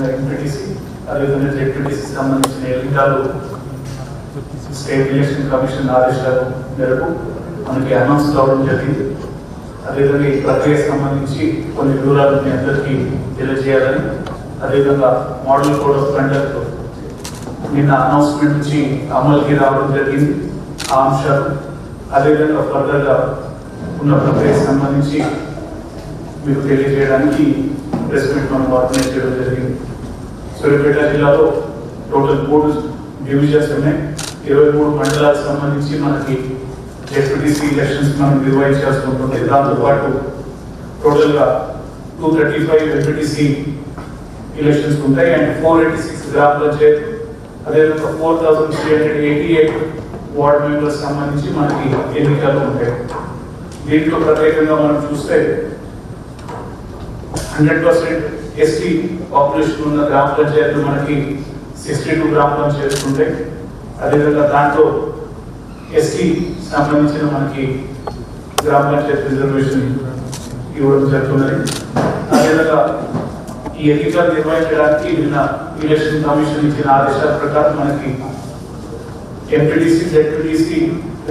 అదేవిధంగా ఎంపీటీసీ, అదేవిధంగా జెడ్పీటీసీ సంబంధించిన ఎన్నికలు స్టేట్ ఎలక్షన్ కమిషన్ ఆదేశాల మేరకు మనకి అనౌన్స్ కావడం జరిగింది. అదేవిధంగా ఈ ప్రక్రియకు సంబంధించి కొన్ని వివరాలు మీ అందరికీ తెలియజేయాలని, అదేవిధంగా మోడల్ కోడ్ ఆఫ్ కండక్ట్ నిన్న అనౌన్స్మెంట్ నుంచి అమలుకి రావడం జరిగింది. ఆ అంశాలు అదేవిధంగా ఫర్దర్గా ఉన్న ప్రక్రియకు సంబంధించి మీకు తెలియజేయడానికి ప్రెస్ మీట్ మనం ఆర్గనైజ్ చేయడం జరిగింది. సూర్యాపేట జిల్లాలో టోటల్ 3 డివిజన్స్ ఉన్నాయి. 23 మండలాలకు సంబంధించి మనకి జెడ్పీటీసీ ఎలక్షన్స్ మనం నిర్వహించాల్సి ఉంటుంది. దాంతోపాటు టోటల్గా 235 ఎంపీటీసీ ఎలక్షన్స్ ఉంటాయి అండ్ 486 గ్రామ పంచాయతీ, అదేవిధంగా 4388 వార్డ్ మెంబర్స్ సంబంధించి మనకి ఎన్నికలు ఉంటాయి. దీంట్లో ప్రత్యేకంగా మనం చూస్తే 100% ఎస్టీ పాపులేషన్ ఉన్న గ్రామ పంచాయతీలు మనకి 62 గ్రామ పంచాయతీలు ఉంటాయి. అదేవిధంగా దాంట్లో ఎస్టీ సంబంధించిన మనకి గ్రామ పంచాయతీ రిజర్వేషన్ ఇవ్వడం జరుగుతున్నది. అదేవిధంగా ఈ ఎన్నికలు నిర్వహించడానికి నిన్న ఎలక్షన్ కమిషన్ ఇచ్చిన ఆదేశాల ప్రకారం మనకి ఎంపీటీసీ, జెడ్పీటీసీ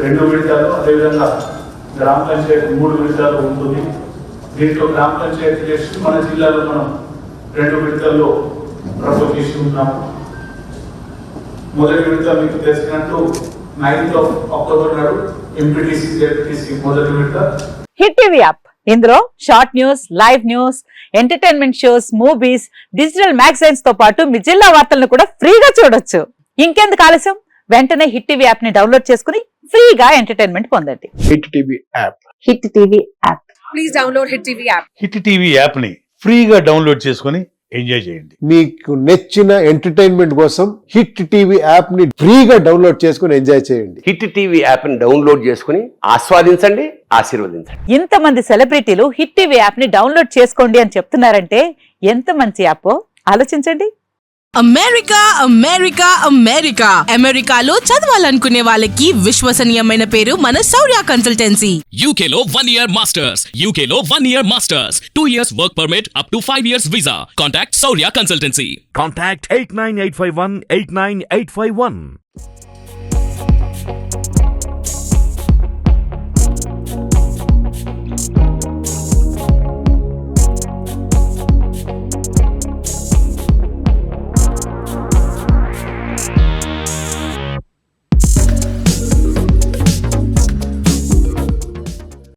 2 విడతలు, అదేవిధంగా గ్రామ పంచాయతీ 3 విడతలు ఉంటుంది. దీంట్లో గ్రామ పంచాయతీ ఎలక్షన్ మన జిల్లాలో మనం 2 విడతల్లో ప్రపోజ్ చేసి ఉన్నాము. మొదటి విడత మీకు తెలిసినట్టు 9th అక్టోబర్ నాడు ఎంపీటీసీ, జెడ్పీటీసీ మొదటి విడత. హిట్ టీవీ యాప్, ఇందులో short news, live news, entertainment shows, movies, digital magazines తో పాటు మీ జిల్లా వార్తలను కూడా ఫ్రీగా చూడొచ్చు. ఇంకెందుకు ఆలస్యం, వెంటనే హిట్ టీవీ యాప్ ని డౌన్లోడ్ చేసుకుని ఫ్రీగా ఎంటర్టైన్మెంట్ పొందండి. Hit TV app. Hit TV app. Please download hit TV app. Hit TV app ని ఫ్రీగా డౌన్లోడ్ చేసుకుని ఎంజాయ్ చేయండి. మీకు నచ్చిన ఎంటర్టైన్మెంట్ కోసం హిట్ టీవీ యాప్ ని ఫ్రీగా డౌన్లోడ్ చేసుకుని ఎంజాయ్ చేయండి. హిట్ టీవీ యాప్ ని డౌన్లోడ్ చేసుకుని ఆస్వాదించండి, ఆశీర్వదించండి. ఇంతమంది సెలబ్రిటీలు హిట్ టీవీ యాప్ ని డౌన్లోడ్ చేసుకోండి అని చెప్తున్నారంటే ఎంత మంచి యాప్ ఆలోచించండి. అమెరికా అమెరికా అమెరికా అమెరికాలో చదవాలనుకునే వాళ్ళకి విశ్వసనీయమైన పేరు మన శౌర్య కన్సల్టెన్సీ. UK లో 1 year masters, UK లో 1 year masters, 2 years work permit up to 5 years visa. Contact Saurya Consultancy. Contact 89851 89851.